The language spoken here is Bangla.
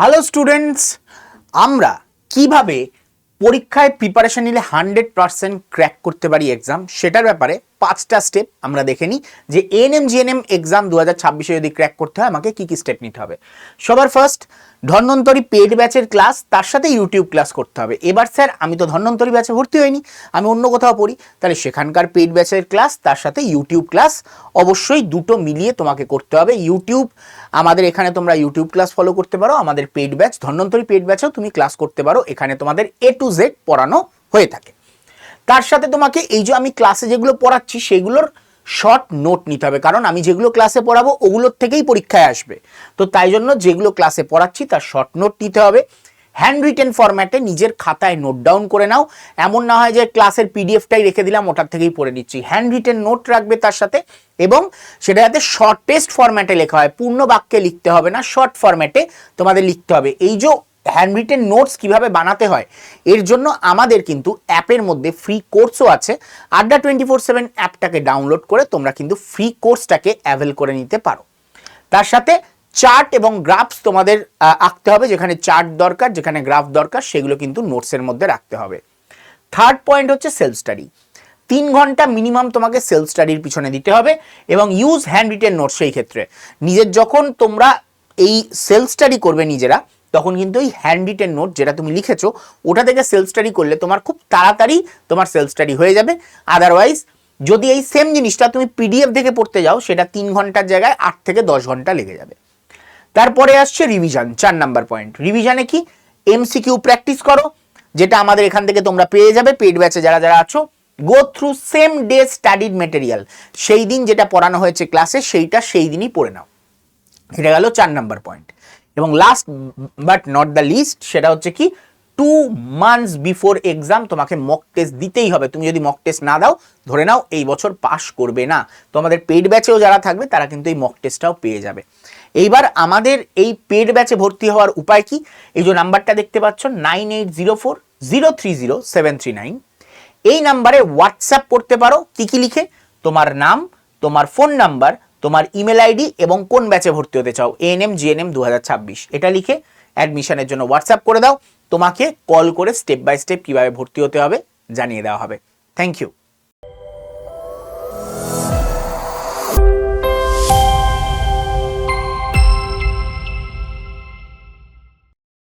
হ্যালো স্টুডেন্টস, আমরা কিভাবে পরীক্ষায় প্রিপারেশন নিলে 100% ক্র্যাক করতে পারি এক্সাম, সেটার ব্যাপারে 5টা স্টেপ আমরা দেখে নিই যে এএনএম জিএনএম এক্সাম 2026-এ যদি ক্র্যাক করতে হয় আমাকে কি কি স্টেপ নিতে হবে। সবার ফার্স্ট, ধন্বন্তরী পেড ব্যাচের ক্লাস, তার সাথে ইউটিউব ক্লাস করতে হবে। এবার স্যার আমি তো ধন্বন্তরী ব্যাচে ভর্তি হইনি, আমি অন্য কোথাও পড়ি, তাহলে সেখানকার পেড ব্যাচের ক্লাস তার সাথে ইউটিউব ক্লাস অবশ্যই দুটো মিলিয়ে তোমাকে করতে হবে। ইউটিউব আমাদের এখানে তোমরা ইউটিউব ক্লাস ফলো করতে পারো, আমাদের পেড ব্যাচ ধন্বন্তরী পেড ব্যাচেও তুমি ক্লাস করতে পারো, এখানে তোমাদের A to Z পড়ানো হয়ে থাকে। তার সাথে তোমাকে এই যে আমি ক্লাসে যেগুলো পড়াচ্ছি সেগুলোর শর্ট নোট নিতে হবে, কারণ আমি যেগুলো ক্লাসে পড়াবো ওগুলোর থেকেই পরীক্ষায় আসবে, তো তাই জন্য যেগুলো ক্লাসে পড়াচ্ছি তার শর্ট নোট নিতে হবে। হ্যান্ড রিটেন ফরম্যাটে নিজের খাতায় নোট ডাউন করে নাও, এমন না হয় যে ক্লাসের পিডিএফটাই রেখে দিলাম ওটার থেকেই পড়ে নিচ্ছি। হ্যান্ড রিটেন নোট রাখবে তার সাথে, এবং সেটা যাতে শর্টেস্ট ফরম্যাটে লেখা হয়, পূর্ণ বাক্যে লিখতে হবে না, শর্ট ফরম্যাটে তোমাদের লিখতে হবে। এই যে হ্যান্ড রিটেন নোটস কিভাবে বানাতে হয় এর জন্য আমাদের কিন্তু অ্যাপের মধ্যে ফ্রি কোর্সও আছে। আড্ডা 24/7 অ্যাপটাকে ডাউনলোড করে তোমরা কিন্তু ফ্রি কোর্সটাকে অ্যাভেল করে নিতে পারো। তার সাথে চার্ট এবং গ্রাফস তোমাদের আঁকতে হবে, যেখানে চার্ট দরকার যেখানে গ্রাফ দরকার সেগুলো কিন্তু নোটসের মধ্যে রাখতে হবে। থার্ড পয়েন্ট হচ্ছে সেলফ স্টাডি। 3 ঘন্টা মিনিমাম তোমাকে সেলফ স্টাডির পিছনে দিতে হবে, এবং ইউজ হ্যান্ড রিটেন নোটস। সেই ক্ষেত্রে নিজের যখন তোমরা এই সেলফ স্টাডি করবে নিজেরা, তখন কিন্তু এই হ্যান্ড রিটেন নোট যেটা তুমি লিখেছো ওটা থেকে সেলফ স্টাডি করলে তোমার খুব তাড়াতাড়ি তোমার সেলফ স্টাডি হয়ে যাবে। আদারওয়াইজ যদি এই সেম জিনিসটা তুমি পিডিএফ দেখে পড়তে যাও সেটা 3 ঘন্টার জায়গায় 8 থেকে 10 ঘন্টা লেগে যাবে। তারপরে আসছে রিভিশন, 4 নাম্বার পয়েন্ট। রিভিশনে কি এমসিকিউ প্র্যাকটিস করো, যেটা আমাদের এখান থেকে তোমরা পেয়ে যাবে পেড ব্যাচে যারা যারা আছো। Go through same day studied material, সেই দিন যেটা পড়ানো হয়েছে ক্লাসে সেইটা সেই দিনই পড়ে নাও। এটা গেল 4 নাম্বার পয়েন্ট। এবং last but not the least, সেটা হচ্ছে কি 2 months বিফোর এক্সাম তোমাকে মক টেস্ট দিতেই হবে। তুমি যদি মক টেস্ট না দাও ধরে নাও এই বছর পাস করবে না। তো আমাদের পেড ব্যাচেও যারা থাকবে তারা কিন্তু এই মক টেস্টটাও পেয়ে যাবে। এইবার আমাদের এই পেড ব্যাচে ভর্তি হওয়ার উপায় কি? এই যে নাম্বারটা দেখতে পাচ্ছ 9804030739, এই নাম্বারে হোয়াটসঅ্যাপ করতে পারো। কি কি লিখে? তোমার নাম, তোমার ফোন নাম্বার, তোমার ইমেল আইডি এবং কোন ব্যাচে ভর্তি হতে চাও, এএনএম জিএনএম 2026, এটা লিখে অ্যাডমিশনের জন্য হোয়াটসঅ্যাপ করে দাও। তোমাকে কল করে স্টেপ বাই স্টেপ কিভাবে ভর্তি হতে হবে জানিয়ে দেওয়া হবে। Thank you.